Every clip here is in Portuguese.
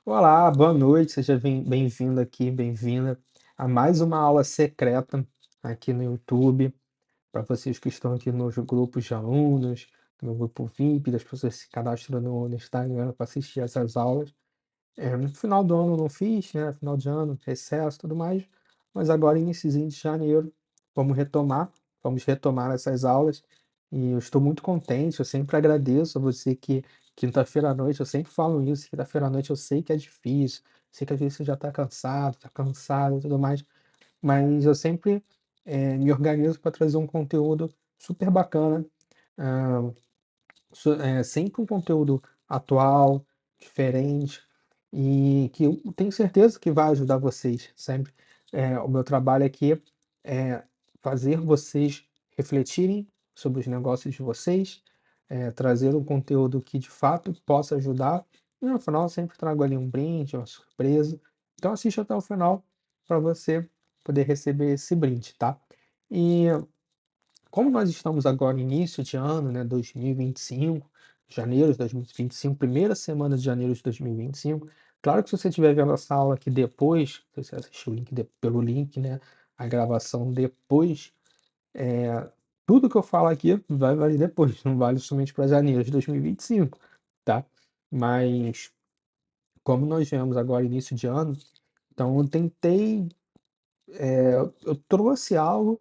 Olá, boa noite, seja bem-vindo aqui, bem-vinda a mais uma aula secreta aqui no YouTube, para vocês que estão aqui nos grupos de alunos, no grupo VIP, das pessoas que se cadastram no Instagram para assistir essas aulas. No final do ano eu não fiz, né, final de ano, recesso e tudo mais, mas agora iniciozinho de janeiro vamos retomar essas aulas, e eu estou muito contente, eu sempre agradeço a você que quinta-feira à noite, eu sempre falo isso, quinta-feira à noite eu sei que é difícil, sei que às vezes você já está cansado, está cansado e tudo mais, mas eu sempre, me organizo para trazer um conteúdo super bacana, hã sempre um conteúdo atual, diferente, e que eu tenho certeza que vai ajudar vocês sempre. O meu trabalho aqui é fazer vocês refletirem sobre os negócios de vocês, trazer um conteúdo que de fato possa ajudar, e no final eu sempre trago ali um brinde, uma surpresa. Então assiste até o final para você poder receber esse brinde, tá? E como nós estamos agora no início de ano, né, 2025, janeiro de 2025, primeira semana de janeiro de 2025, claro que se você estiver vendo essa aula aqui depois, se você assistiu o link pelo link, né, a gravação depois, tudo que eu falo aqui vai valer depois, não vale somente para janeiro de 2025, tá? Mas como nós vemos agora início de ano, então eu tentei, eu trouxe algo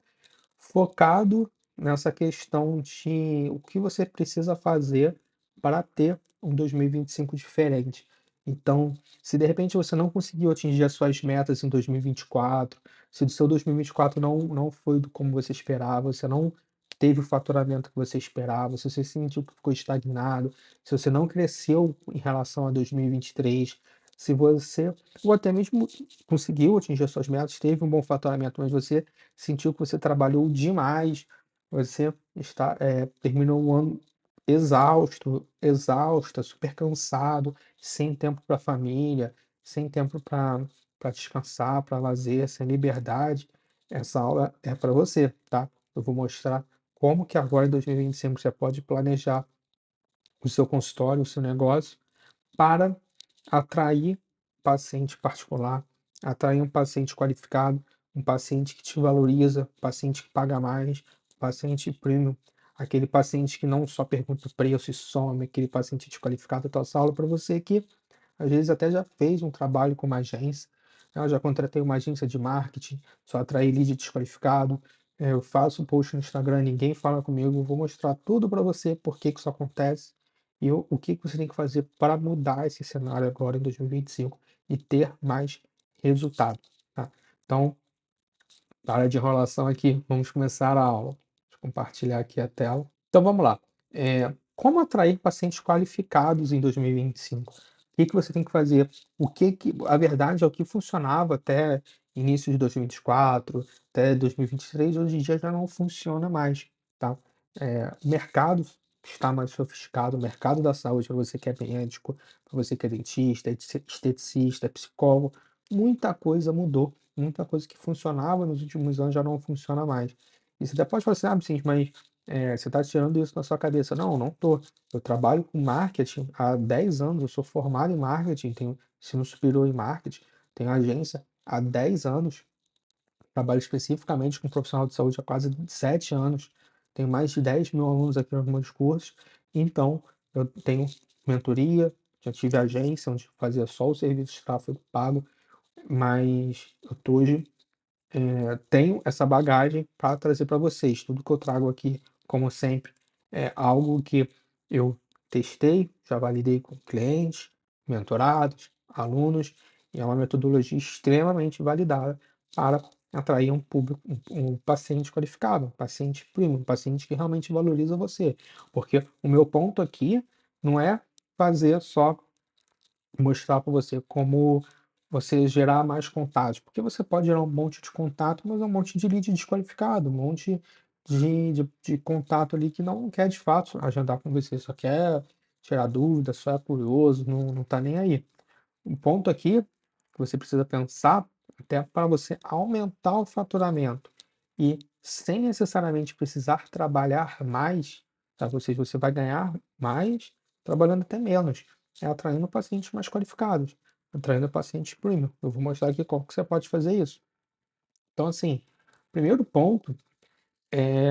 focado nessa questão de o que você precisa fazer para ter um 2025 diferente. Então, se de repente você não conseguiu atingir as suas metas em 2024, se o seu 2024 não foi do como você esperava, você não teve o faturamento que você esperava, se você sentiu que ficou estagnado, se você não cresceu em relação a 2023, se você ou até mesmo conseguiu atingir as suas metas, teve um bom faturamento, mas você sentiu que você trabalhou demais, você terminou o ano exausto, exausta, super cansado, sem tempo para a família, sem tempo para descansar, para lazer, sem liberdade. Essa aula é para você, tá? Eu vou mostrar como que agora em 2025 você pode planejar o seu consultório, o seu negócio, para atrair paciente particular, atrair um paciente qualificado, um paciente que te valoriza, um paciente que paga mais, um paciente premium, aquele paciente que não só pergunta o preço e some, aquele paciente desqualificado. Então, essa aula para você que às vezes até já fez um trabalho com uma agência, né? Eu já contratei uma agência de marketing, só atrair lead desqualificado. Eu faço post no Instagram, ninguém fala comigo, eu vou mostrar tudo para você, por que que isso acontece e o que que você tem que fazer para mudar esse cenário agora em 2025 e ter mais resultado, tá? Então, para de enrolação aqui, vamos começar a aula. Deixa eu compartilhar aqui a tela. Então vamos lá. Como atrair pacientes qualificados em 2025? O que que você tem que fazer? O que que a verdade é o que funcionava até início de 2024, até 2023, hoje em dia já não funciona mais, tá? O mercado está mais sofisticado, o mercado da saúde, para você que é médico, para você que é dentista, esteticista, psicólogo, muita coisa mudou, muita coisa que funcionava nos últimos anos já não funciona mais. E você até pode falar assim: "Ah, sim, mas você está tirando isso da sua cabeça". Não, não tô. Eu trabalho com marketing há 10 anos, eu sou formado em marketing, tenho ensino superior em marketing, tenho agência há 10 anos, trabalho especificamente com profissional de saúde há quase 7 anos, tenho mais de 10.000 alunos aqui nos meus cursos, então eu tenho mentoria, já tive agência onde fazia só o serviço de tráfego pago, mas eu tô hoje tenho essa bagagem para trazer para vocês. Tudo que eu trago aqui, como sempre, é algo que eu testei, já validei com clientes, mentorados, alunos, e é uma metodologia extremamente validada para atrair um público, um paciente qualificado, um paciente premium, um paciente que realmente valoriza você. Porque o meu ponto aqui não é fazer só mostrar para você como você gerar mais contatos, porque você pode gerar um monte de contato, mas é um monte de lead desqualificado, um monte de contato ali que não quer de fato agendar com você, só quer tirar dúvida, só é curioso, não tá nem aí. O ponto aqui que você precisa pensar até para você aumentar o faturamento e sem necessariamente precisar trabalhar mais, tá? Ou seja, você vai ganhar mais trabalhando até menos, atraindo pacientes mais qualificados, atraindo pacientes premium. Eu vou mostrar aqui como que você pode fazer isso. Então, assim, primeiro ponto é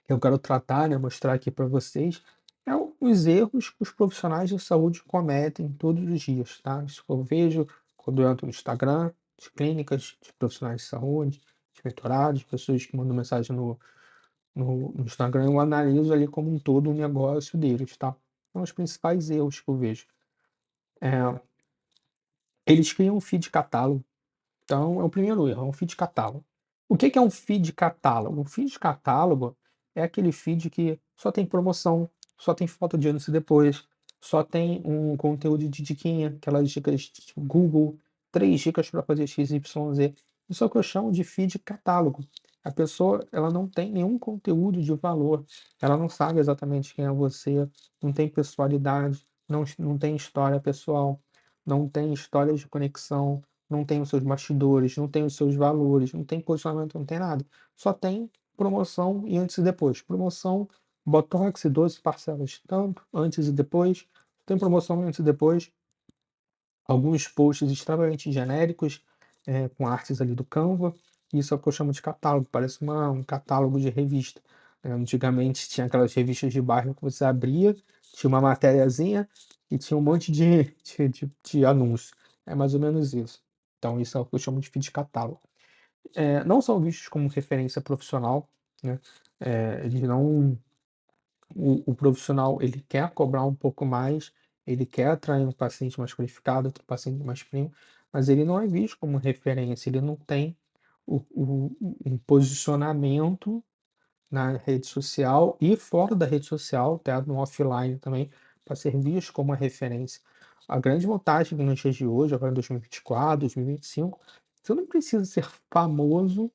que eu quero tratar, né, mostrar aqui para vocês, é os erros que os profissionais de saúde cometem todos os dias, tá? Isso que eu vejo quando eu entro no Instagram, de clínicas, de profissionais de saúde, de mentorados, pessoas que mandam mensagem no Instagram, eu analiso ali como um todo o negócio deles, tá? São os principais erros que eu vejo. É, eles criam um feed catálogo. Então, é o primeiro erro, é um feed catálogo. O que que é um feed catálogo? Um feed catálogo é aquele feed que só tem promoção, só tem foto de antes e depois, só tem um conteúdo de diquinha, aquelas dicas tipo Google, 3 dicas para fazer XYZ. Isso é o que eu chamo de feed catálogo. A pessoa, ela não tem nenhum conteúdo de valor, ela não sabe exatamente quem é você, não tem pessoalidade, não tem história pessoal, não tem histórias de conexão, não tem os seus bastidores, não tem os seus valores, não tem posicionamento, não tem nada. Só tem promoção e antes e depois. Promoção, Botox, 12 parcelas de tanto, antes e depois. Tem promoção antes e depois. Alguns posts extremamente genéricos, com artes ali do Canva. Isso é o que eu chamo de catálogo, parece um catálogo de revista. Antigamente tinha aquelas revistas de bairro que você abria, tinha uma matériazinha e tinha um monte de anúncio. É mais ou menos isso. Então, isso é o que eu chamo de feed catálogo. Não são vistos como referência profissional, né? Eles não o profissional ele quer cobrar um pouco mais, ele quer atrair um paciente mais qualificado, outro paciente mais premium, mas ele não é visto como referência, ele não tem um posicionamento na rede social e fora da rede social, até no offline também, para ser visto como uma referência. A grande vantagem nos dias de hoje, agora em 2024, 2025, você não precisa ser famoso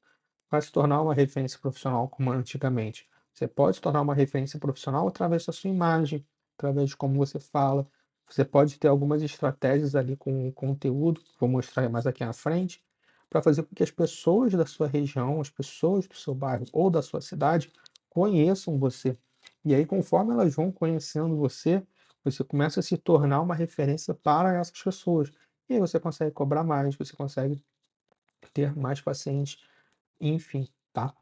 para se tornar uma referência profissional como antigamente. Você pode se tornar uma referência profissional através da sua imagem, através de como você fala. Você pode ter algumas estratégias ali com o conteúdo, vou mostrar mais aqui na frente, para fazer com que as pessoas da sua região, as pessoas do seu bairro ou da sua cidade conheçam você. E aí, conforme elas vão conhecendo você, você começa a se tornar uma referência para essas pessoas. E aí você consegue cobrar mais, você consegue ter mais pacientes, enfim, tá?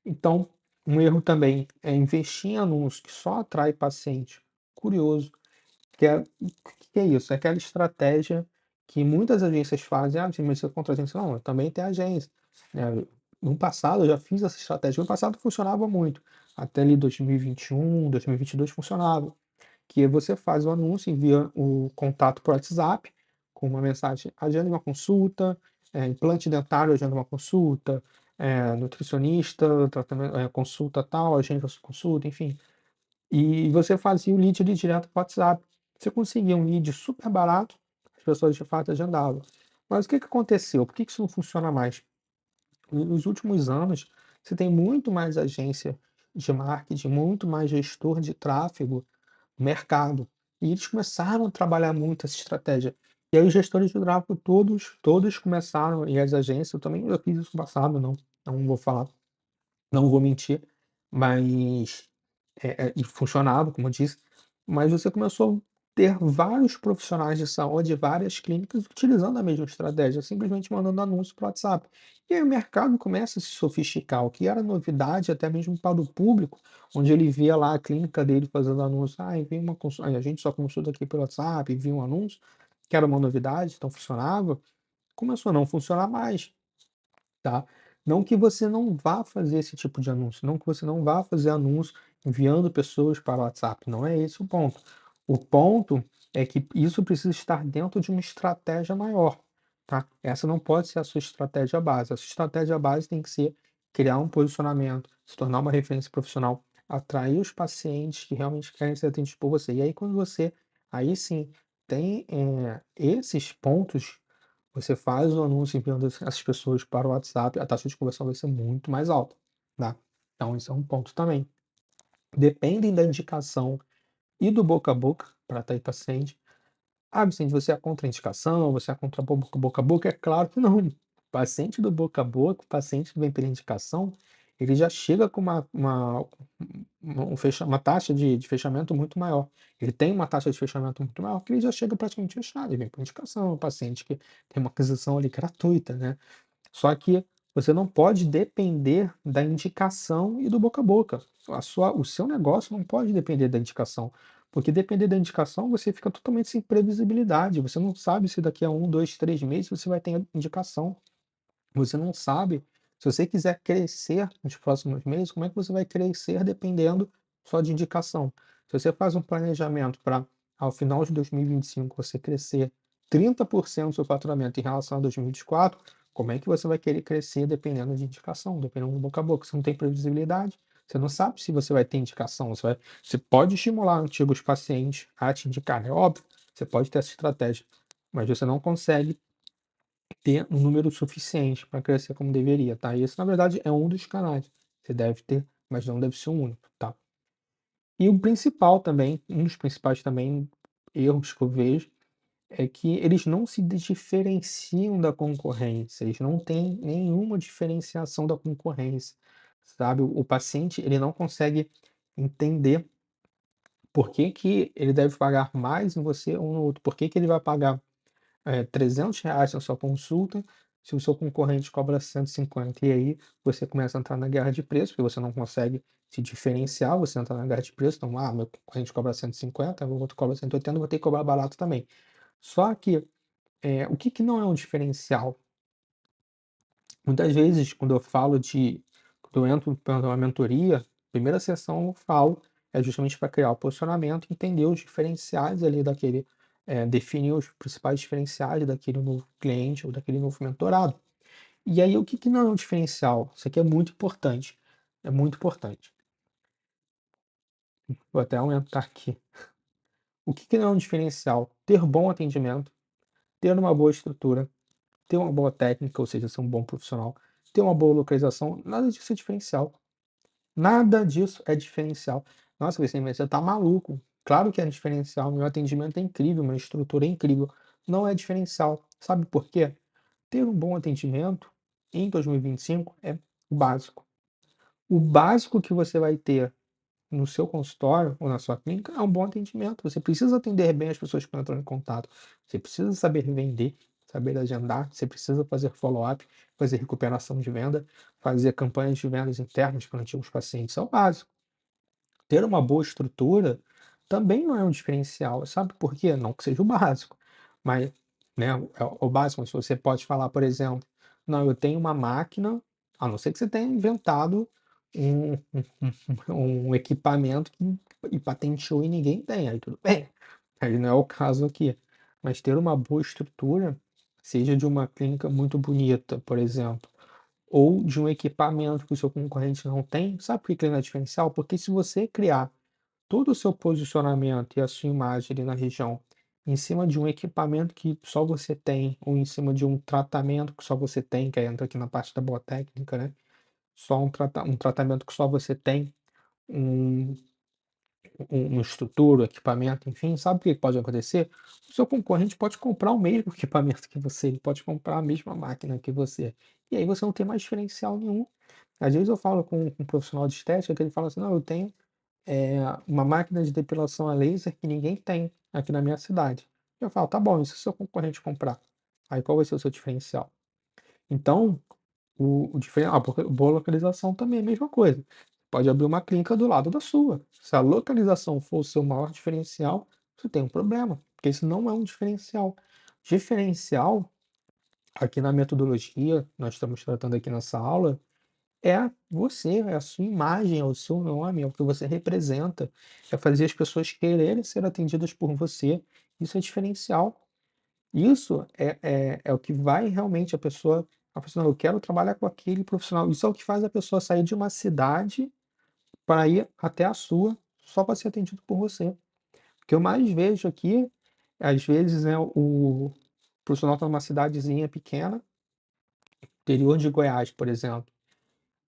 Então, um erro também é investir em anúncio que só atrai paciente curioso, o que é isso? É aquela estratégia que muitas agências fazem: "Ah, mas você contra agência", não, eu também tenho agência, né. No passado eu já fiz essa estratégia, no passado funcionava muito, até ali 2021, 2022 funcionava, que você faz o anúncio, envia o contato por WhatsApp, com uma mensagem: "Agende uma consulta", implante dentário, agenda uma consulta, nutricionista, consulta tal, agenda a sua consulta, enfim. E você fazia o lead ali direto para o WhatsApp. Você conseguia um lead super barato, as pessoas de fato agendavam. Mas o que que aconteceu? Por que que isso não funciona mais? Nos últimos anos, você tem muito mais agência de marketing, muito mais gestor de tráfego no mercado. E eles começaram a trabalhar muito essa estratégia. E aí os gestores de tráfego todos começaram, e as agências, eu também já fiz isso no passado, não vou falar, não vou mentir, mas e funcionava, como eu disse, mas você começou a ter vários profissionais de saúde, várias clínicas utilizando a mesma estratégia, simplesmente mandando anúncio para o WhatsApp. E aí o mercado começa a se sofisticar, o que era novidade até mesmo para o público, onde ele via lá a clínica dele fazendo anúncio: "Ah, envia uma consulta, a gente só consulta aqui pelo WhatsApp", envia um anúncio, que era uma novidade, então funcionava, começou a não funcionar mais. Tá? Não que você não vá fazer esse tipo de anúncio, não que você não vá fazer anúncio enviando pessoas para o WhatsApp, não é esse o ponto. O ponto é que isso precisa estar dentro de uma estratégia maior, tá? Essa não pode ser a sua estratégia base. A sua estratégia base tem que ser criar um posicionamento, se tornar uma referência profissional, atrair os pacientes que realmente querem ser atendidos por você. E aí, quando você, aí sim, tem esses pontos, você faz o anúncio enviando essas pessoas para o WhatsApp, a taxa de conversão vai ser muito mais alta, tá? Então isso é um ponto também. Dependem da indicação e do boca a boca para atrair paciente. Ah, Vicente, você é contra a indicação, você é contra boca a boca? É claro que não. Paciente do boca a boca, paciente que vem pela indicação, ele já chega com uma taxa de fechamento muito maior. Ele tem uma taxa de fechamento muito maior, que ele já chega praticamente fechado, ele vem por indicação, o paciente que tem uma aquisição ali gratuita, né. Só que você não pode depender da indicação e do boca a boca. O seu negócio não pode depender da indicação, porque depender da indicação, você fica totalmente sem previsibilidade, você não sabe se daqui a 1, 2, 3 meses você vai ter indicação. Você não sabe, se você quiser crescer nos próximos meses, como é que você vai crescer dependendo só de indicação. Se você faz um planejamento para, ao final de 2025, você crescer 30% do seu faturamento em relação a 2024, como é que você vai querer crescer dependendo de indicação, dependendo do boca a boca? Você não tem previsibilidade, você não sabe se você vai ter indicação, você pode estimular antigos pacientes a te indicar, é óbvio, você pode ter essa estratégia, mas você não consegue ter um número suficiente para crescer como deveria, tá? Esse, na verdade, é um dos canais. Você deve ter, mas não deve ser o único, tá? E o principal também, um dos principais também erros que eu vejo é que eles não se diferenciam da concorrência, eles não têm nenhuma diferenciação da concorrência, sabe? O paciente, ele não consegue entender por que que ele deve pagar mais em você ou no outro, por que que ele vai pagar R$ 300 na sua consulta, se o seu concorrente cobra 150 e aí você começa a entrar na guerra de preço, porque você não consegue se diferenciar, você entra na guerra de preço, então, meu concorrente cobra 150, o outro cobra 180, eu vou ter que cobrar barato também. Só que, o que que não é um diferencial? Muitas vezes, quando eu entro para uma mentoria, primeira sessão eu falo, é justamente para criar o posicionamento, entender os diferenciais ali daquele, definir os principais diferenciais daquele novo cliente ou daquele novo mentorado. E aí, o que que não é um diferencial? Isso aqui é muito importante. Vou até aumentar aqui. O que que não é um diferencial? Ter bom atendimento, ter uma boa estrutura, ter uma boa técnica, ou seja, ser um bom profissional, ter uma boa localização, nada disso é diferencial. Nada disso é diferencial. Nossa, Vicente, mas você tá maluco. Claro que é diferencial, meu atendimento é incrível, minha estrutura é incrível. Não é diferencial. Sabe por quê? Ter um bom atendimento em 2025 é o básico. O básico que você vai ter no seu consultório ou na sua clínica é um bom atendimento. Você precisa atender bem as pessoas que entram em contato. Você precisa saber vender, saber agendar, você precisa fazer follow-up, fazer recuperação de venda, fazer campanhas de vendas internas para antigos pacientes. É o básico. Ter uma boa estrutura também não é um diferencial, sabe por quê? Não que seja o básico, mas, né, é o básico, mas você pode falar, por exemplo: "Não, eu tenho uma máquina", a não ser que você tenha inventado um equipamento que e patenteou e ninguém tem, aí tudo bem, aí não é o caso aqui. Mas ter uma boa estrutura, seja de uma clínica muito bonita, por exemplo, ou de um equipamento que o seu concorrente não tem, sabe por que que ele não é diferencial? Porque se você criar todo o seu posicionamento e a sua imagem ali na região em cima de um equipamento que só você tem, ou em cima de um tratamento que só você tem, que aí entra aqui na parte da boa técnica, né? Só um tratamento que só você tem, um, uma estrutura, um equipamento, enfim, sabe o que pode acontecer? O seu concorrente pode comprar o mesmo equipamento que você, ele pode comprar a mesma máquina que você. E aí você não tem mais diferencial nenhum. Às vezes eu falo com um profissional de estética que ele fala assim, não, eu tenho uma máquina de depilação a laser que ninguém tem aqui na minha cidade. Eu falo, tá bom, e se o seu concorrente comprar? Aí qual vai ser o seu diferencial? Então, a boa localização também é a mesma coisa. Pode abrir uma clínica do lado da sua. Se a localização for o seu maior diferencial, você tem um problema, porque isso não é um diferencial. Diferencial, aqui na metodologia, nós estamos tratando aqui nessa aula, é você, é a sua imagem, é o seu nome, é o que você representa, é fazer as pessoas quererem ser atendidas por você. Isso é diferencial. Isso é o que vai realmente a pessoa: "Não, eu quero trabalhar com aquele profissional". Isso é o que faz a pessoa sair de uma cidade para ir até a sua, só para ser atendido por você. O que eu mais vejo aqui, às vezes, né, o profissional está numa cidadezinha pequena, interior de Goiás, por exemplo.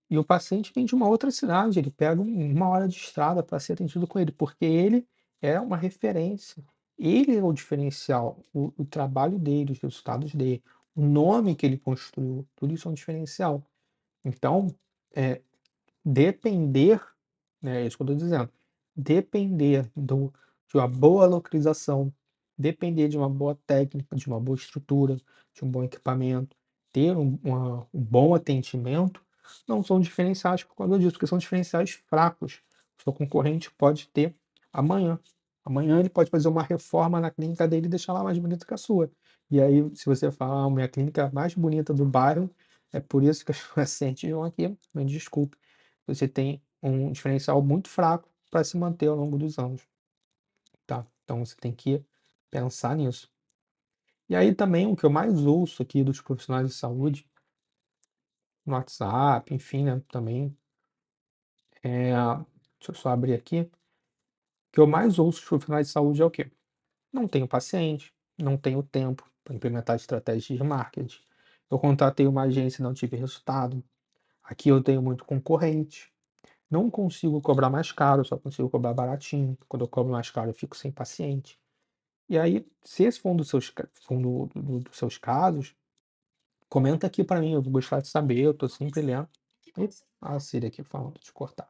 E o paciente vem de uma outra cidade, ele pega 1 hora de estrada para ser atendido com ele, porque ele é uma referência. Ele é o diferencial, o trabalho dele, os resultados dele, o nome que ele construiu, tudo isso é um diferencial. Então, depender, né, é isso que eu tô dizendo, depender de uma boa localização, depender de uma boa técnica, de uma boa estrutura, de um bom equipamento, ter um bom atendimento, não são diferenciais por causa disso, porque são diferenciais fracos. O seu concorrente pode ter amanhã. Amanhã ele pode fazer uma reforma na clínica dele e deixar ela mais bonita que a sua. E aí, se você falar: "Ah, minha clínica é a mais bonita do bairro, é por isso que as pacientes vão aqui", me desculpe, você tem um diferencial muito fraco para se manter ao longo dos anos, tá? Então você tem que pensar nisso. E aí também o que eu mais ouço aqui dos profissionais de saúde, no WhatsApp, enfim, né, também, deixa eu só abrir aqui, o que eu mais ouço dos profissionais de saúde é o quê? Não tenho paciente, não tenho tempo para implementar estratégias de marketing. Eu contratei uma agência e não tive resultado. Aqui eu tenho muito concorrente. Não consigo cobrar mais caro, só consigo cobrar baratinho. Quando eu cobro mais caro, eu fico sem paciente. E aí, se esse for um dos seus, dos seus casos, comenta aqui para mim, eu vou gostar de saber, eu tô sempre lendo. Ih, a Siri aqui falando, de cortar.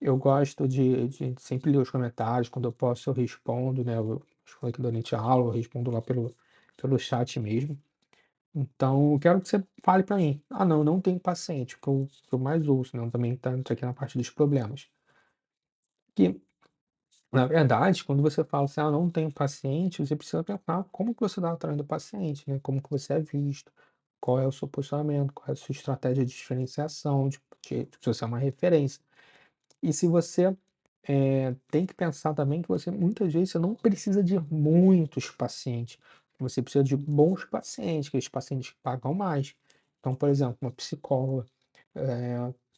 Eu gosto de sempre ler os comentários, quando eu posso eu respondo, né? Eu falei que durante a aula eu respondo lá pelo chat mesmo. Então, eu quero que você fale para mim. Ah, não, não tenho paciente, o que eu mais ouço, né? Também tá entra aqui na parte dos problemas. Que, na verdade, quando você fala assim: "Ah, não tenho paciente", você precisa pensar como que você está atraindo o paciente, né, como que você é visto, qual é o seu posicionamento, qual é a sua estratégia de diferenciação, se você é uma referência. E se você, tem que pensar também que você muitas vezes você não precisa de muitos pacientes, você precisa de bons pacientes, aqueles pacientes que pagam mais. Então, por exemplo, uma psicóloga,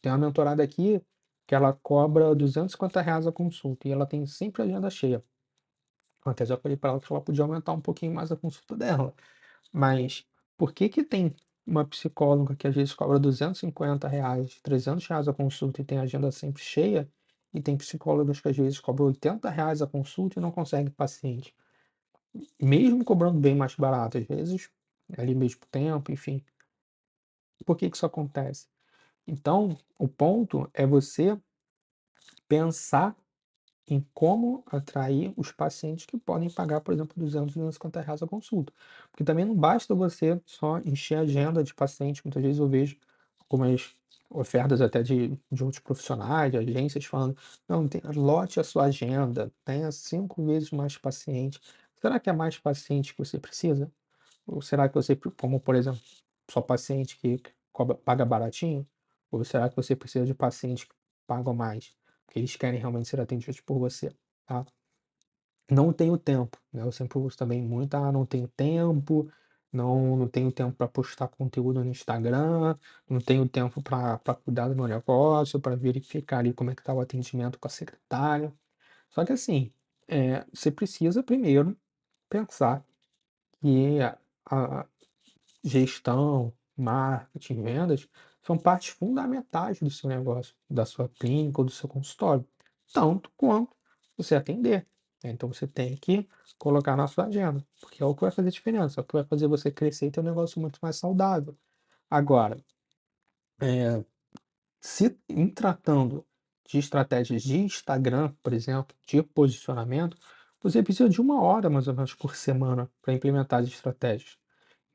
tem uma mentorada aqui que ela cobra R$ 250 a consulta e ela tem sempre agenda cheia. Eu até já falei para ela que ela podia aumentar um pouquinho mais a consulta dela, mas por que que tem uma psicóloga que às vezes cobra R$ 250, R$ 300 a consulta e tem a agenda sempre cheia, e tem psicólogas que às vezes cobram R$ 80 a consulta e não consegue paciente, mesmo cobrando bem mais barato, às vezes ali mesmo tempo, enfim. Por que que isso acontece? Então, o ponto é você pensar em como atrair os pacientes que podem pagar, por exemplo, R$ 250 a consulta. Porque também não basta você só encher a agenda de pacientes, muitas vezes eu vejo algumas ofertas até de outros profissionais, de agências falando: "Não, lote a sua agenda, tenha 5 vezes mais pacientes". Será que é mais paciente que você precisa? Ou será que você, como por exemplo, só paciente que paga baratinho? Ou será que você precisa de pacientes que pagam mais? Porque eles querem realmente ser atendidos por você, tá? Não tenho tempo, né? Eu sempre uso também muito: "Ah, não tenho tempo, não tenho tempo para postar conteúdo no Instagram, não tenho tempo para cuidar do meu negócio, para verificar ali como é que tá o atendimento com a secretária". Só que assim, você precisa primeiro pensar que a gestão, marketing, vendas são partes fundamentais do seu negócio, da sua clínica ou do seu consultório, tanto quanto você atender, né. Então você tem que colocar na sua agenda, porque é o que vai fazer diferença, é o que vai fazer você crescer e ter um negócio muito mais saudável. Agora, eh, se em tratando de estratégias de Instagram, por exemplo, de posicionamento, você precisa de 1 hora mais ou menos por semana para implementar as estratégias.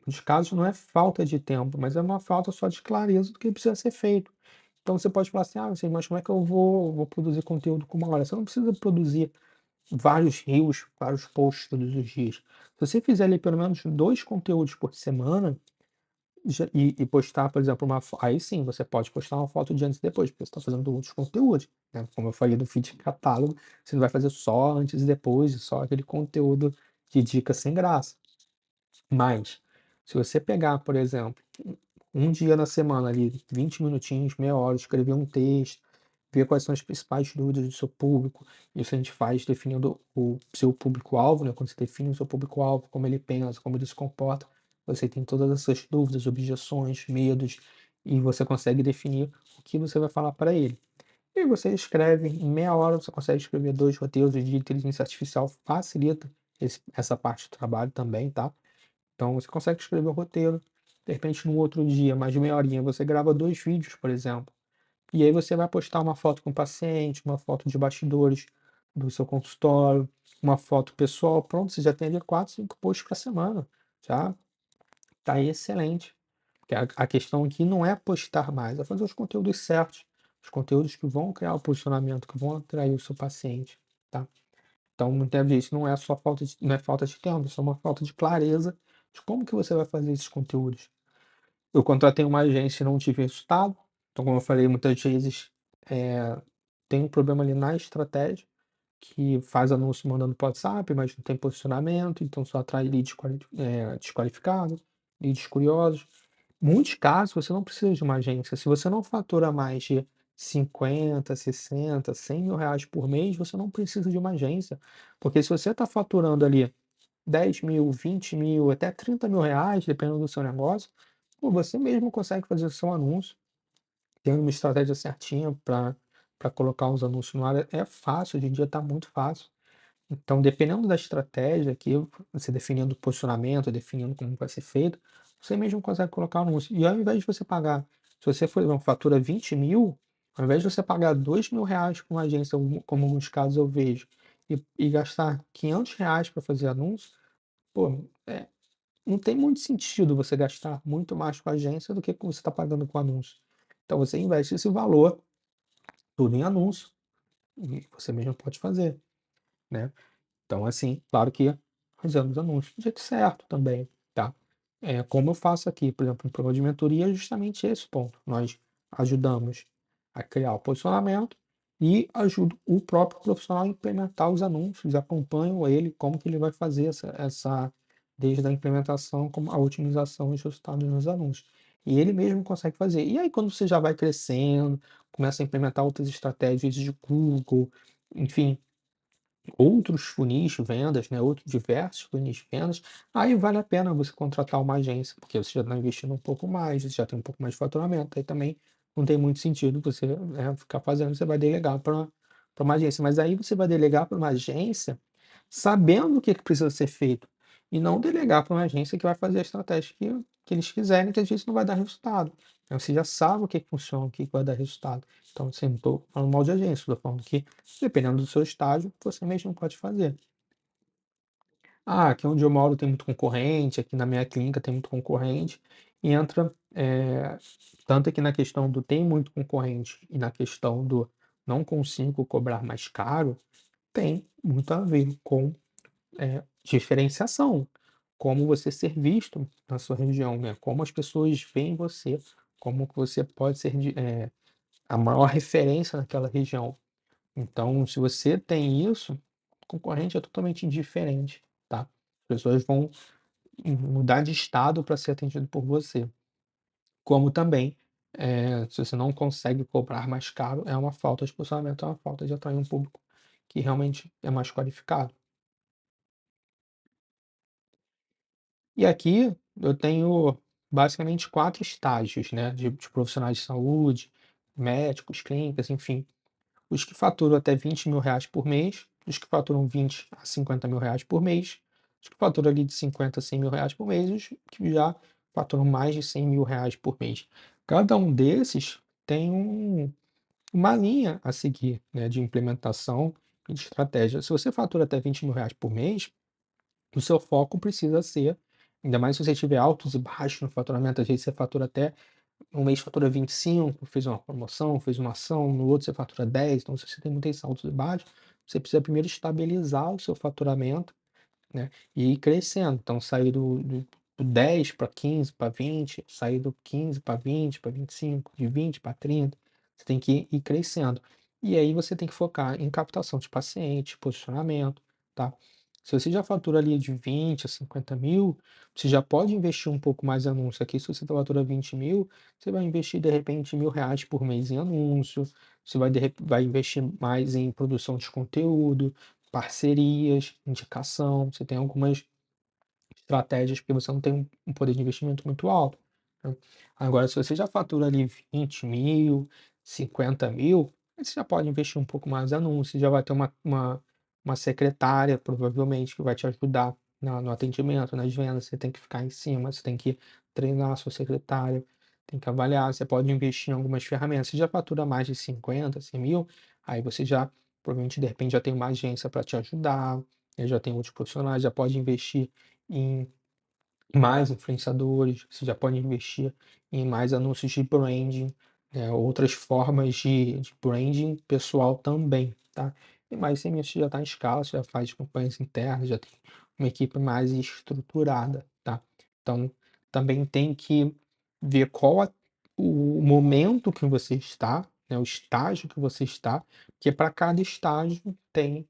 Nos casos não é falta de tempo, mas é uma falta só de clareza do que precisa ser feito. Então você pode falar assim: "Ah, assim, mas como é que eu vou produzir conteúdo com 1 hora?". Você não precisa produzir vários reels, vários posts todos os dias. Se você fizer ali pelo menos 2 conteúdos por semana, e postar, por exemplo, aí sim, você pode postar uma foto de antes e depois, porque você está fazendo outros conteúdos, né. Como eu falei do feed catálogo, você não vai fazer só antes e depois, só aquele conteúdo de dica sem graça. Mas, se você pegar, por exemplo, um dia na semana ali, 20 minutinhos, meia hora, escrever um texto, ver quais são as principais dúvidas do seu público. Isso a gente faz definindo o seu público-alvo, né? Quando você define o seu público-alvo, como ele pensa, como ele se comporta, você tem todas essas dúvidas, objeções, medos, e você consegue definir o que você vai falar para ele. E aí você escreve, em meia hora você consegue escrever 2 roteiros de inteligência artificial, facilita essa parte do trabalho também, tá? Então você consegue escrever o roteiro, de repente no outro dia, mais de meia horinha, você grava 2 vídeos, por exemplo, E aí você vai postar uma foto com o paciente, uma foto de bastidores do seu consultório, uma foto pessoal, pronto, você já tem ali 4, 5 posts pra semana, já tá excelente. Porque a questão aqui não é postar mais, é fazer os conteúdos certos, os conteúdos que vão criar o posicionamento, que vão atrair o seu paciente, tá? Então, muitas vezes não é só não é falta de tempo, é só uma falta de clareza de como que você vai fazer esses conteúdos. Eu contratei uma agência e não tive resultado, então, como eu falei, muitas vezes tem um problema ali na estratégia, que faz anúncio mandando para o WhatsApp, mas não tem posicionamento, então só atrai leads desqualificados, leads curiosos. Muitos casos você não precisa de uma agência. Se você não fatura mais de 50, 60, 100 mil reais por mês, você não precisa de uma agência. Porque se você está faturando ali 10 mil, 20 mil, até 30 mil reais, dependendo do seu negócio, pô, você mesmo consegue fazer o seu anúncio, tendo uma estratégia certinha para colocar os anúncios no ar. É fácil, hoje em dia está muito fácil. Então, dependendo da estratégia aqui, você definindo o posicionamento, definindo como vai ser feito, você mesmo consegue colocar o anúncio. E ao invés de você pagar, se você for uma fatura 20 mil, ao invés de você pagar 2 mil reais com uma agência, como em alguns casos eu vejo, e gastar 500 reais para fazer anúncio, pô, não tem muito sentido você gastar muito mais com a agência do que você está pagando com anúncio. Então, você investe esse valor tudo em anúncio e você mesmo pode fazer, né? Então, assim, claro que fazendo os anúncios do jeito certo também, tá? Como eu faço aqui, por exemplo, em programa de mentoria, é justamente esse ponto. Nós ajudamos a criar o posicionamento e ajudo o próprio profissional a implementar os anúncios, acompanho ele, como que ele vai fazer desde a implementação, como a otimização e os resultados nos anúncios. E ele mesmo consegue fazer. E aí, quando você já vai crescendo, começa a implementar outras estratégias de Google, enfim, outros funis de vendas, né, outros diversos funis de vendas, aí vale a pena você contratar uma agência, porque você já está investindo um pouco mais, você já tem um pouco mais de faturamento, aí também não tem muito sentido você, ficar fazendo, você vai delegar para uma agência, mas aí você vai delegar para uma agência sabendo o que precisa ser feito, e não delegar para uma agência que vai fazer a estratégia que eles quiserem, que às vezes não vai dar resultado. Então, você já sabe o que funciona, o que vai dar resultado. Então, assim, não estou falando mal de agência, estou falando que, dependendo do seu estágio, você mesmo pode fazer. Ah, aqui onde eu moro tem muito concorrente, aqui na minha clínica tem muito concorrente, e entra, tanto aqui na questão do tem muito concorrente e na questão do não consigo cobrar mais caro, tem muito a ver com diferenciação, como você ser visto na sua região, né? Como as pessoas veem você, como que você pode ser a maior referência naquela região. Então, se você tem isso, o concorrente é totalmente indiferente, tá? As pessoas vão mudar de estado para ser atendido por você. Como também, se você não consegue cobrar mais caro, é uma falta de posicionamento, é uma falta de atrair um público que realmente é mais qualificado. E aqui eu tenho basicamente 4 estágios, né, de profissionais de saúde, médicos, clínicas, enfim. Os que faturam até 20 mil reais por mês, os que faturam 20 a 50 mil reais por mês, os que faturam ali de 50 a 100 mil reais por mês, os que já faturam mais de 100 mil reais por mês. Cada um desses tem uma linha a seguir, né, de implementação e de estratégia. Se você fatura até 20 mil reais por mês, o seu foco precisa ser, ainda mais se você tiver altos e baixos no faturamento, às vezes você fatura até, um mês fatura 25, fez uma promoção, fez uma ação, no outro você fatura 10, então se você tem muitos altos e baixos, você precisa primeiro estabilizar o seu faturamento, né, e ir crescendo. Então sair do 10 para 15 para 20, sair do 15 para 20 para 25, de 20 para 30, você tem que ir crescendo. E aí você tem que focar em captação de paciente, posicionamento, tá? Se você já fatura ali de 20 a 50 mil, você já pode investir um pouco mais em anúncio. Aqui, se você fatura 20 mil, você vai investir de repente R$ 1.000 por mês em anúncio, você vai investir mais em produção de conteúdo, parcerias, indicação, você tem algumas estratégias, porque você não tem um poder de investimento muito alto, né. Agora, se você já fatura ali 20 mil, 50 mil, aí você já pode investir um pouco mais em anúncios, já vai ter uma secretária, provavelmente, que vai te ajudar no atendimento, nas vendas, você tem que ficar em cima, você tem que treinar a sua secretária, tem que avaliar. Você pode investir em algumas ferramentas. Você já fatura mais de 50, 100 mil, aí você já, provavelmente, de repente, já tem uma agência para te ajudar, já tem outros profissionais, já pode investir em mais influenciadores, você já pode investir em mais anúncios de branding, né, outras formas de branding pessoal também, tá? E mais você já está em escala, você já faz campanhas internas, já tem uma equipe mais estruturada, tá? Então, também tem que ver o momento que você está, né, o estágio que você está, porque para cada estágio tem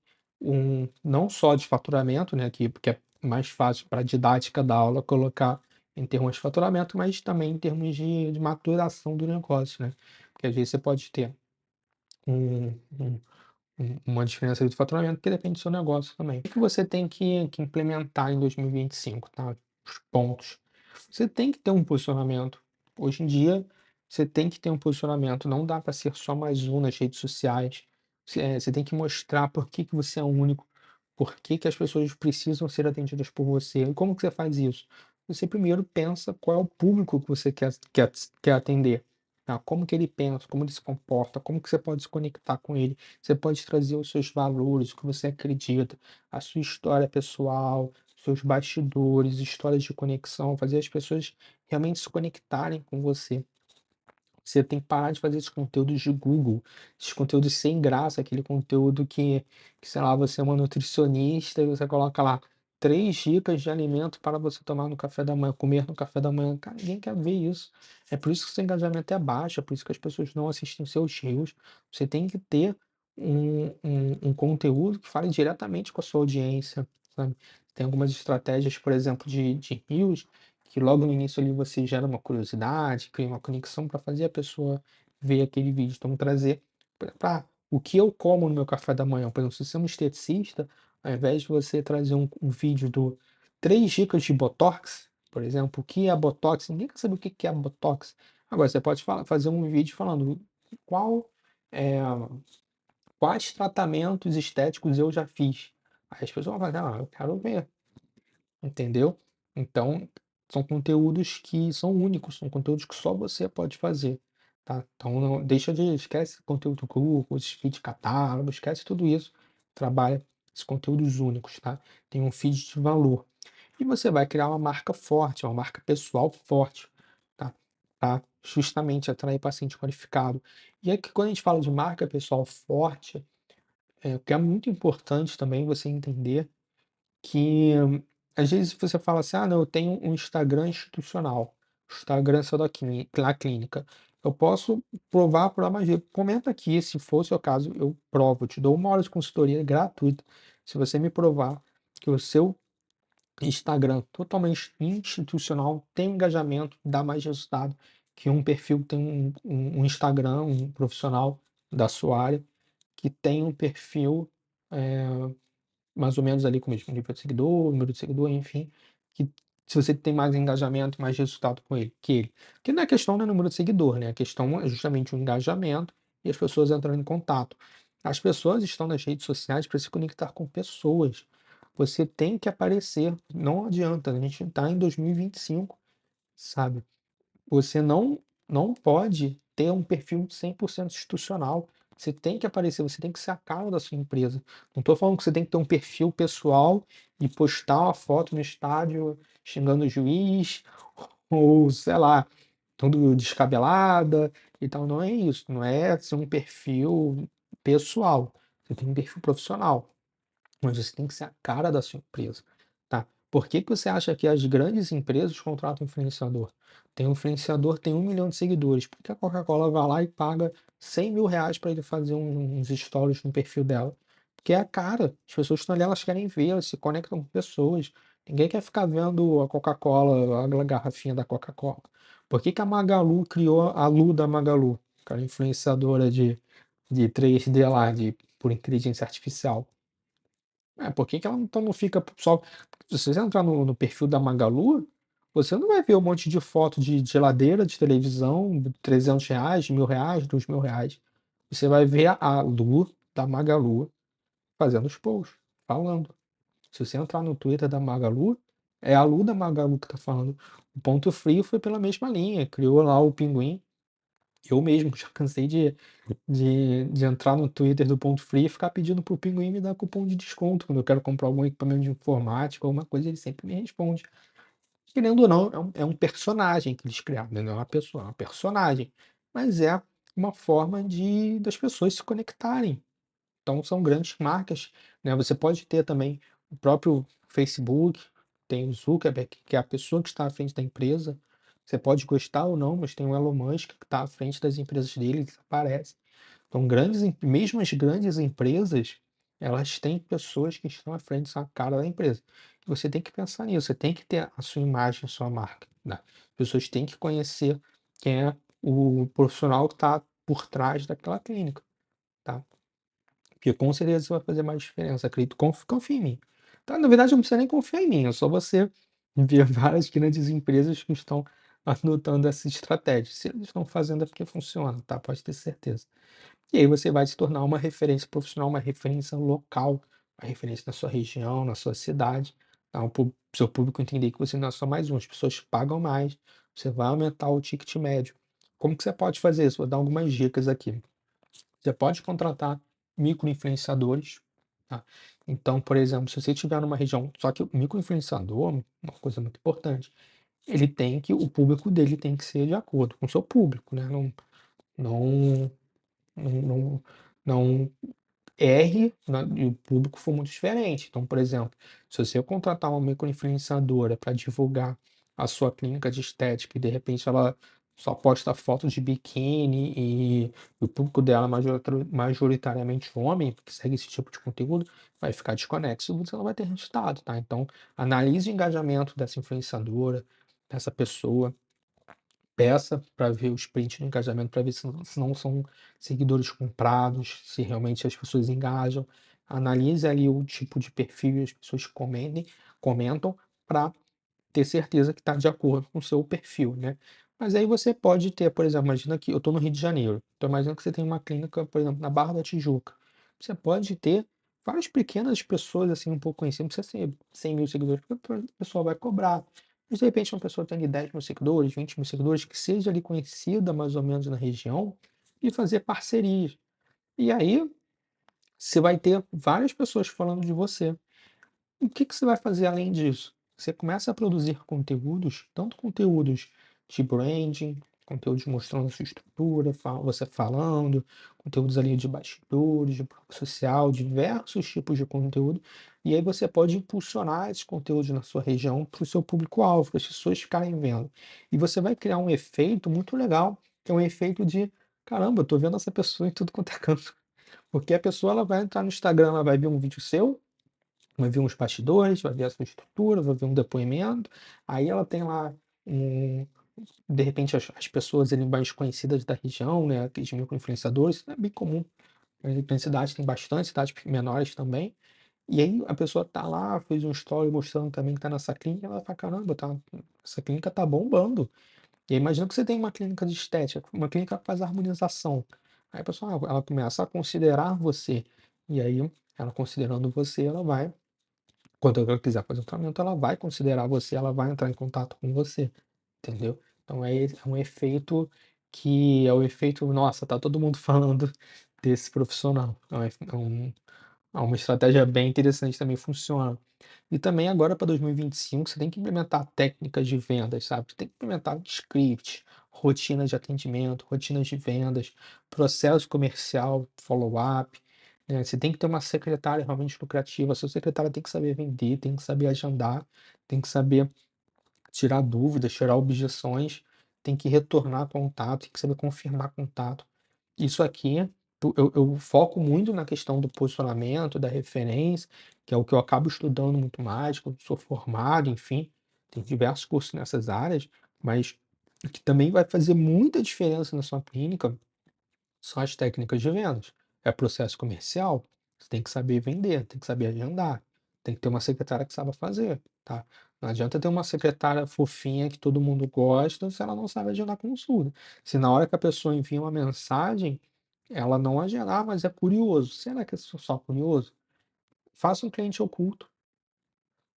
não só de faturamento, né, que é mais fácil para a didática da aula colocar em termos de faturamento, mas também em termos de maturação do negócio, né? Porque às vezes você pode ter um, um- uma diferença de faturamento que depende do seu negócio também. O que você tem que implementar em 2025, tá? Os pontos. Você tem que ter um posicionamento. Hoje em dia, você tem que ter um posicionamento. Não dá para ser só mais um nas redes sociais. Você tem que mostrar por que você é único, por que as pessoas precisam ser atendidas por você. E como que você faz isso? Você primeiro pensa qual é o público que você quer atender. Tá? Como que ele pensa, como ele se comporta, como que você pode se conectar com ele. Você pode trazer os seus valores, o que você acredita, a sua história pessoal, seus bastidores, histórias de conexão, fazer as pessoas realmente se conectarem com você. Você tem que parar de fazer esses conteúdos de Google, esses conteúdos sem graça, aquele conteúdo que, sei lá, você é uma nutricionista e você coloca lá 3 dicas de alimento para você tomar no café da manhã, comer no café da manhã. Cara, ninguém quer ver isso. É por isso que o seu engajamento é baixo, é por isso que as pessoas não assistem seus reels. Você tem que ter um conteúdo que fale diretamente com a sua audiência, sabe? Tem algumas estratégias, por exemplo, de reels que logo no início ali você gera uma curiosidade, cria uma conexão para fazer a pessoa ver aquele vídeo. Então, trazer para o que eu como no meu café da manhã. Por exemplo, se você é um esteticista, ao invés de você trazer um vídeo do 3 dicas de Botox, por exemplo, o que é Botox? Ninguém quer saber o que é Botox. Agora, você pode fazer um vídeo falando qual, é, quais tratamentos estéticos eu já fiz. Aí as pessoas vão falar, eu quero ver. Entendeu? Então, são conteúdos que são únicos, são conteúdos que só você pode fazer, tá? Então, não deixa de esquece conteúdo do Google, esses feed catálogo, esquece tudo isso. Trabalha esses conteúdos únicos, tá? Tem um feed de valor. E você vai criar uma marca forte, uma marca pessoal forte, tá? Pra justamente atrair paciente qualificado. E é que quando a gente fala de marca pessoal forte, o que é muito importante também você entender que às vezes você fala assim: "Ah, não, eu tenho um Instagram institucional, Instagram só da clínica. Eu posso provar por A mais B". Comenta aqui, se for o seu caso, eu provo, eu te dou 1 hora de consultoria gratuita, se você me provar que o seu Instagram totalmente institucional tem engajamento, dá mais resultado que um perfil que tem um Instagram, um profissional da sua área, que tem um perfil, eh mais ou menos ali com o mesmo nível de seguidor, número de seguidor, enfim, que se você tem mais engajamento, mais resultado com ele que ele. Porque não é questão do número de seguidor, né, a questão é justamente o engajamento e as pessoas entrando em contato. As pessoas estão nas redes sociais para se conectar com pessoas. Você tem que aparecer, não adianta, a gente está em 2025, sabe. Você não pode ter um perfil 100% institucional. Você tem que aparecer, você tem que ser a cara da sua empresa. Não estou falando que você tem que ter um perfil pessoal e postar uma foto no estádio xingando o juiz ou, sei lá, tudo descabelada e tal. Não é isso, não é ser um perfil pessoal. Você tem um perfil profissional. Mas você tem que ser a cara da sua empresa, tá? Por que que você acha que as grandes empresas contratam influenciador? Tem um influenciador, tem 1 milhão de seguidores. Por que a Coca-Cola vai lá e paga 100 mil reais para ele fazer uns stories no perfil dela? Porque é a cara. As pessoas que estão ali, elas querem ver, elas se conectam com pessoas. Ninguém quer ficar vendo a Coca-Cola, a garrafinha da Coca-Cola. Por que que a Magalu criou a Lu da Magalu? Aquela influenciadora de 3D lá, por inteligência artificial. Por que que ela então não fica só se você entrar no perfil da Magalu, você não vai ver um monte de foto de geladeira, de televisão, R$ 300, R$ 1.000, R$ 2.000. Você vai ver a Lu, da Magalu, fazendo os posts, falando. Se você entrar no Twitter da Magalu, É a Lu da Magalu que tá falando. O Ponto Frio foi pela mesma linha, criou lá o Pinguim. Eu mesmo já cansei de entrar no Twitter do Ponto Frio e ficar pedindo pro Pinguim me dar cupom de desconto quando eu quero comprar algum equipamento de informática, alguma coisa, ele sempre me responde. Querendo ou não, é um personagem que eles criaram, né, não é uma pessoa, é um personagem, mas é uma forma das pessoas se conectarem. Então são grandes marcas, né, você pode ter também o próprio Facebook, tem o Zuckerberg, que é a pessoa que está à frente da empresa. Você pode gostar ou não, mas tem o Elon Musk que está à frente das empresas dele, que aparece. Então mesmo as grandes empresas, elas têm pessoas que estão à frente, são a cara da empresa. E você tem que pensar nisso, você tem que ter a sua imagem, a sua marca, né. As pessoas têm que conhecer quem é o profissional que está por trás daquela clínica, tá. Porque com certeza isso vai fazer mais diferença, acredito, confia em mim. Tá, na verdade não precisa nem confiar em mim, é só você ver várias grandes empresas que estão adotando essa estratégia. Se eles estão fazendo é porque funciona, tá, pode ter certeza. E aí você vai se tornar uma referência profissional, uma referência local, uma referência na sua região, na sua cidade, tá, o seu público entender que você não é só mais um, as pessoas pagam mais, você vai aumentar o ticket médio. Como que você pode fazer isso? Vou dar algumas dicas aqui. Você pode contratar micro-influenciadores, tá? Então, por exemplo, se você estiver numa região, só que o micro-influenciador, uma coisa muito importante, o público dele tem que ser de acordo com o seu público, né? Não, não, não, não erre, né, e o público for muito diferente. Então, por exemplo, se você contratar uma micro-influenciadora para divulgar a sua clínica de estética e de repente ela só posta fotos de biquíni e o público dela é majoritariamente homem, que segue esse tipo de conteúdo, vai ficar desconexo e você não vai ter resultado, tá? Então, analise o engajamento dessa influenciadora, dessa pessoa. Peça para ver os prints do engajamento, para ver se não são seguidores comprados, se realmente as pessoas engajam. Analise ali o tipo de perfil e as pessoas comentam para ter certeza que está de acordo com o seu perfil, né. Mas aí você pode ter, por exemplo, imagina que eu estou no Rio de Janeiro, então imagina que você tem uma clínica, por exemplo, na Barra da Tijuca. Você pode ter várias pequenas pessoas, assim, um pouco conhecidas, não precisa ser 100.000 seguidores, porque o pessoal vai cobrar. Mas de repente uma pessoa tem ali 10.000 seguidores, 20.000 seguidores, que seja ali conhecida mais ou menos na região, e fazer parcerias. E aí, você vai ter várias pessoas falando de você. O que que você vai fazer além disso? Você começa a produzir conteúdos, tanto conteúdos de branding, conteúdos mostrando sua estrutura, você falando, conteúdos ali de bastidores, de bloco social, diversos tipos de conteúdo, e aí você pode impulsionar esses conteúdos na sua região para o seu público-alvo, para as pessoas ficarem vendo. E você vai criar um efeito muito legal, que é um efeito de, caramba, eu tô vendo essa pessoa em tudo quanto é canto. Porque a pessoa ela vai entrar no Instagram, ela vai ver um vídeo seu, vai ver uns bastidores, vai ver a sua estrutura, vai ver um depoimento, aí ela tem lá um de repente as pessoas ali mais conhecidas da região, né, aqueles micro-influenciadores, isso é bem comum, em cidades tem bastante, cidades menores também, e aí a pessoa tá lá, fez um story mostrando também que tá nessa clínica, ela fala: "Caramba, essa clínica tá bombando". E aí imagina que você tem uma clínica de estética, uma clínica que faz harmonização, aí a pessoa, ela começa a considerar você, e aí ela considerando você, ela vai quando ela quiser fazer um tratamento, ela vai considerar você, ela vai entrar em contato com você, entendeu? Então é um efeito que é o efeito, nossa, tá todo mundo falando desse profissional. É uma estratégia bem interessante, também funciona. E também agora para 2025 você tem que implementar técnicas de vendas, sabe? Você tem que implementar script, rotinas de atendimento, rotinas de vendas, processo comercial, follow-up, né? Você tem que ter uma secretária realmente lucrativa. A sua secretária tem que saber vender, tem que saber agendar, tem que saber tirar dúvidas, tirar objeções, tem que retornar contato, tem que saber confirmar contato. Isso aqui, eu foco muito na questão do posicionamento, da referência, que é o que eu acabo estudando muito mais, que eu sou formado, enfim, tem diversos cursos nessas áreas, mas o que também vai fazer muita diferença na sua clínica são as técnicas de vendas. É processo comercial, você tem que saber vender, tem que saber agendar, tem que ter uma secretária que saiba fazer, tá? Não adianta ter uma secretária fofinha que todo mundo gosta se ela não sabe agendar consulta. Se na hora que a pessoa envia uma mensagem, ela não agendar, mas é curioso. Será que é só curioso? Faça um cliente oculto.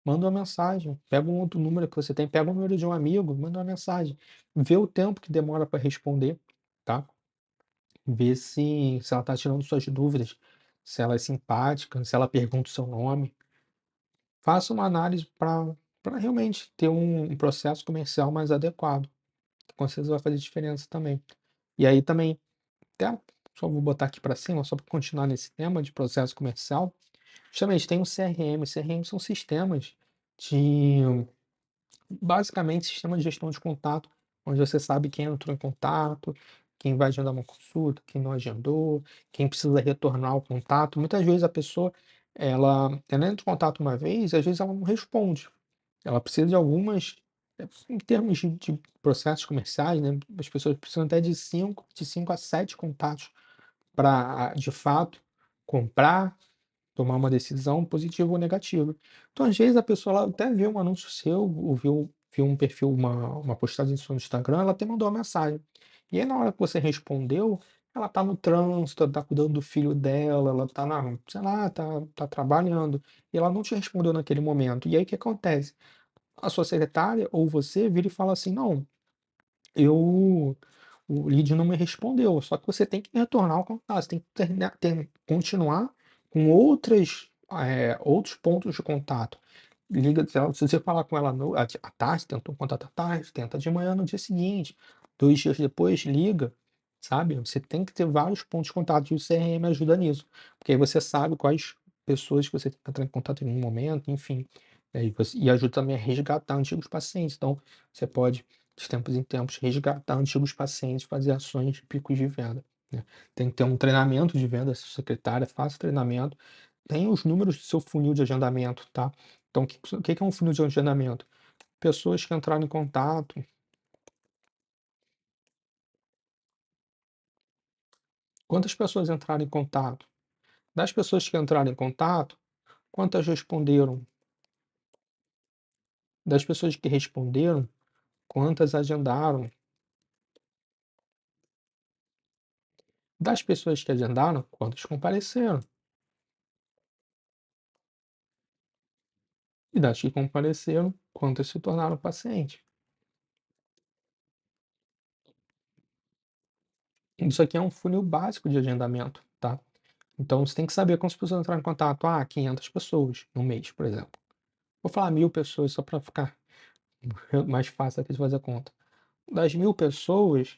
manda uma mensagem, pega um outro número que você tem, pega o número de um amigo, manda uma mensagem, vê o tempo que demora para responder, tá? Vê se ela tá tirando suas dúvidas, se ela é simpática, se ela pergunta o seu nome. Faça uma análise para realmente ter um processo comercial mais adequado, que com certeza vai fazer diferença também. E aí também, até só vou botar aqui para cima, só para continuar nesse tema de processo comercial, justamente tem o CRM. CRM são sistemas de basicamente sistema de gestão de contato, onde você sabe quem entrou em contato, quem vai agendar uma consulta, quem não agendou, quem precisa retornar o contato. Muitas vezes a pessoa, ela entra em contato uma vez e às vezes ela não responde. Ela precisa de algumas, em termos de processos comerciais, né, as pessoas precisam até de cinco a 7 contatos para, de fato, comprar, tomar uma decisão positiva ou negativa. Então, às vezes, a pessoa ela até viu um anúncio seu, ou viu um perfil, uma postagem sua no Instagram, ela até mandou uma mensagem. E aí, na hora que você respondeu, ela tá no trânsito, tá cuidando do filho dela, ela tá na, sei lá, tá trabalhando, e ela não te respondeu naquele momento. E aí, o que acontece? A sua secretária ou você vira e fala assim: não, eu o lead não me respondeu, só que você tem que retornar o contato, você tem que continuar com outros pontos de contato. Liga, se você falar com ela à tarde, tenta um contato à tarde, tenta de manhã no dia seguinte, 2 dias depois, liga, sabe? Você tem que ter vários pontos de contato e o CRM ajuda nisso, porque aí você sabe quais pessoas que você tem que entrar em contato em um momento, enfim. E ajuda também a resgatar antigos pacientes. Então, você pode de tempos em tempos, resgatar antigos pacientes, fazer ações de picos de venda, né? Tem que ter um treinamento de venda, sua secretária, faça treinamento. Tem os números do seu funil de agendamento, tá? Então, o que é um funil de agendamento? Pessoas que entraram em contato. Quantas pessoas entraram em contato? Das pessoas que entraram em contato, quantas responderam? Das pessoas que responderam, quantas agendaram? Das pessoas que agendaram, quantas compareceram? E das que compareceram, quantas se tornaram pacientes? Isso aqui é um funil básico de agendamento, tá? Então você tem que saber quantas pessoas entraram em contato. 500 pessoas no mês, por exemplo. Vou falar 1.000 pessoas só para ficar mais fácil aqui de fazer a conta. Das 1.000 pessoas,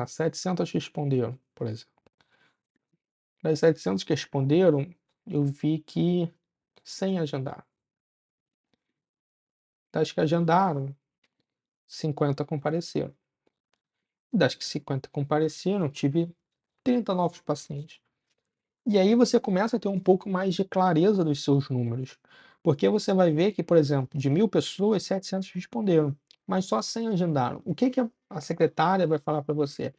700 responderam, por exemplo. Das 700 que responderam, eu vi que 100 agendaram. Das que agendaram, 50 compareceram. Das que 50 compareceram, tive 30 novos pacientes. E aí você começa a ter um pouco mais de clareza dos seus números, porque você vai ver que, por exemplo, de 1.000 pessoas, 700 responderam, mas só 100 agendaram. O que que a secretária vai falar para você?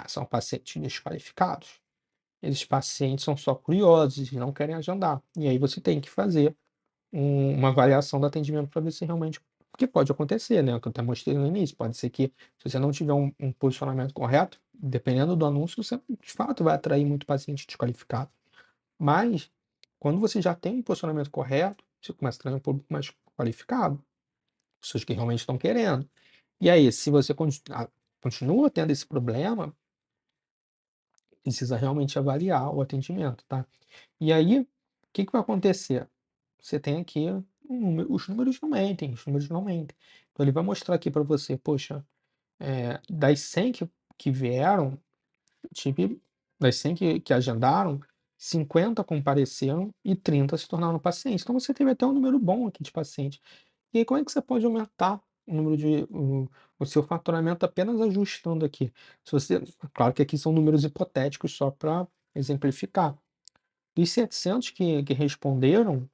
São pacientes desqualificados. Esses pacientes são só curiosos e não querem agendar. E aí você tem que fazer uma avaliação do atendimento para ver se realmente. Porque pode acontecer, né? O que eu até mostrei no início. Pode ser que, se você não tiver um posicionamento correto, dependendo do anúncio, você de fato vai atrair muito paciente desqualificado. Mas, quando você já tem um posicionamento correto, você começa a trazer um público mais qualificado, pessoas que realmente estão querendo. E aí, se você continua tendo esse problema, precisa realmente avaliar o atendimento, tá? E aí, o que que vai acontecer? Você tem aqui os números não mentem, os números não mentem. Então ele vai mostrar aqui para você, poxa, das 100 que vieram, tive das 100 que agendaram, 50 compareceram e 30 se tornaram pacientes. Então você teve até um número bom aqui de pacientes. E aí como é que você pode aumentar o seu faturamento apenas ajustando aqui? Se você, claro que aqui são números hipotéticos só para exemplificar. Dos 700 que responderam,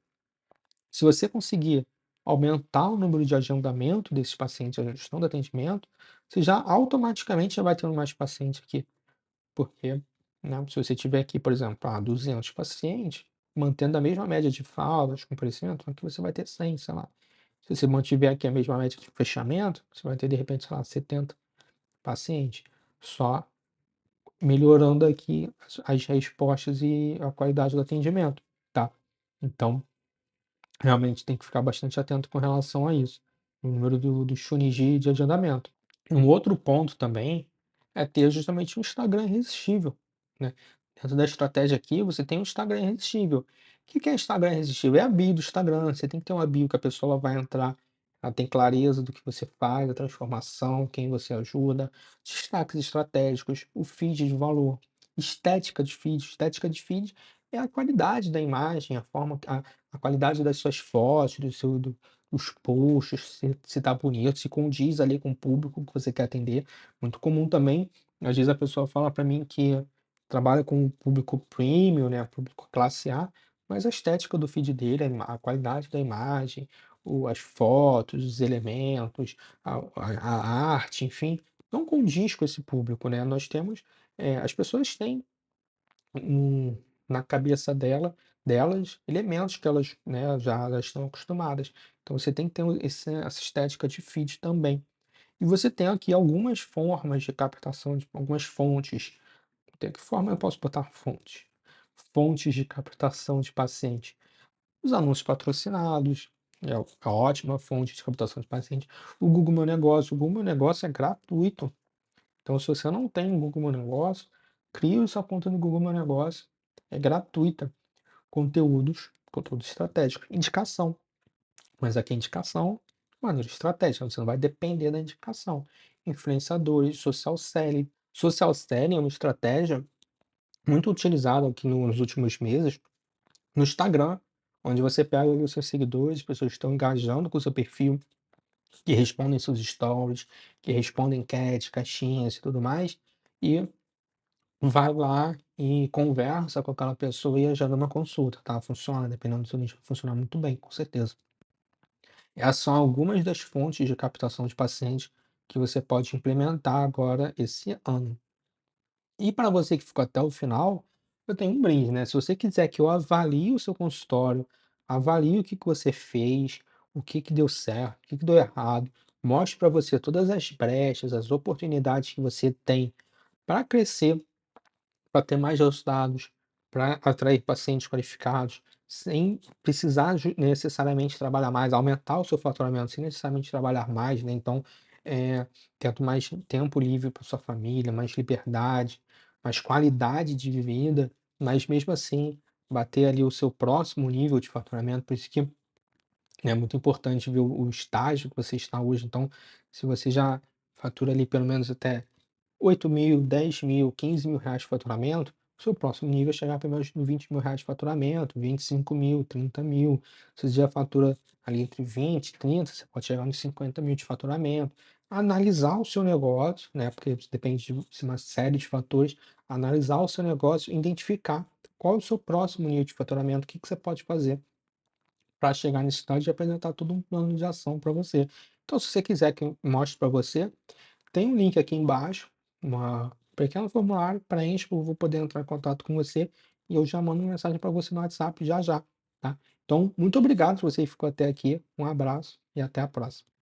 se você conseguir aumentar o número de agendamento desses pacientes, a gestão do atendimento, você já automaticamente já vai tendo mais pacientes aqui. Porque, né, se você tiver aqui, por exemplo, 200 pacientes, mantendo a mesma média de falas, comparecimento, aqui você vai ter 100, sei lá. Se você mantiver aqui a mesma média de fechamento, você vai ter, de repente, sei lá, 70 pacientes. Só melhorando aqui as respostas e a qualidade do atendimento, tá? Então, realmente tem que ficar bastante atento com relação a isso, o número dos funis de agendamento. Um outro ponto também é ter justamente um Instagram irresistível, né. Dentro da estratégia aqui, você tem um Instagram irresistível. O que que é Instagram irresistível? É a bio do Instagram, você tem que ter uma bio que a pessoa vai entrar, ela tem clareza do que você faz, a transformação, quem você ajuda, destaques estratégicos, o feed de valor, estética de feed. Estética de feed é a qualidade da imagem, a forma, a qualidade das suas fotos, dos posts, se tá bonito, se condiz ali com o público que você quer atender. Muito comum também, às vezes a pessoa fala para mim que trabalha com o público premium, né, público classe A, mas a estética do feed dele, a qualidade da imagem, as fotos, os elementos, a arte, enfim, não condiz com esse público, né? Nós temos, as pessoas têm um na cabeça delas, elementos que elas, né, já estão acostumadas. Então você tem que ter essa estética de feed também. E você tem aqui algumas formas de captação, de algumas fontes. De que forma eu posso botar fontes? Fontes de captação de paciente. Os anúncios patrocinados, é ótima fonte de captação de paciente. O Google Meu Negócio. O Google Meu Negócio é gratuito. Então, se você não tem o Google Meu Negócio, crie sua conta no Google Meu Negócio. É gratuita. Conteúdo estratégico. Indicação. Mas aqui é indicação de maneira estratégica. Você não vai depender da indicação. Influenciadores, social selling. Social selling é uma estratégia muito utilizada aqui nos últimos meses no Instagram, onde você pega ali os seus seguidores, pessoas que estão engajando com o seu perfil, que respondem seus stories, que respondem enquete, caixinhas e tudo mais, e vai lá e conversa com aquela pessoa e agenda uma consulta, tá? Funciona, dependendo do seu nicho, vai funcionar muito bem, com certeza. Essas são algumas das fontes de captação de pacientes que você pode implementar agora esse ano. E para você que ficou até o final, eu tenho um brinde, né? Se você quiser que eu avalie o seu consultório, avalie o que que você fez, o que que deu certo, o que que deu errado, mostre para você todas as brechas, as oportunidades que você tem para crescer, para ter mais resultados, para atrair pacientes qualificados, sem precisar necessariamente trabalhar mais, aumentar o seu faturamento sem necessariamente trabalhar mais, né? Então, tendo mais tempo livre para sua família, mais liberdade, mais qualidade de vida, mas mesmo assim bater ali o seu próximo nível de faturamento. Por isso que é muito importante ver o estágio que você está hoje. Então, se você já fatura ali pelo menos até 8.000, 10.000, 15.000 reais de faturamento, o seu próximo nível é chegar pelo menos no 20.000 reais de faturamento, 25.000, 30.000. Se você já fatura ali entre 20 e 30, você pode chegar nos 50.000 de faturamento. Analisar o seu negócio, né? Porque depende de uma série de fatores. Analisar o seu negócio, identificar qual é o seu próximo nível de faturamento, o que que você pode fazer para chegar nesse estágio e apresentar todo um plano de ação para você. Então, se você quiser que eu mostre para você, tem um link aqui embaixo, um pequeno formulário, preenche, eu vou poder entrar em contato com você e eu já mando uma mensagem para você no WhatsApp já já, tá? Então, muito obrigado se você ficou até aqui, um abraço e até a próxima.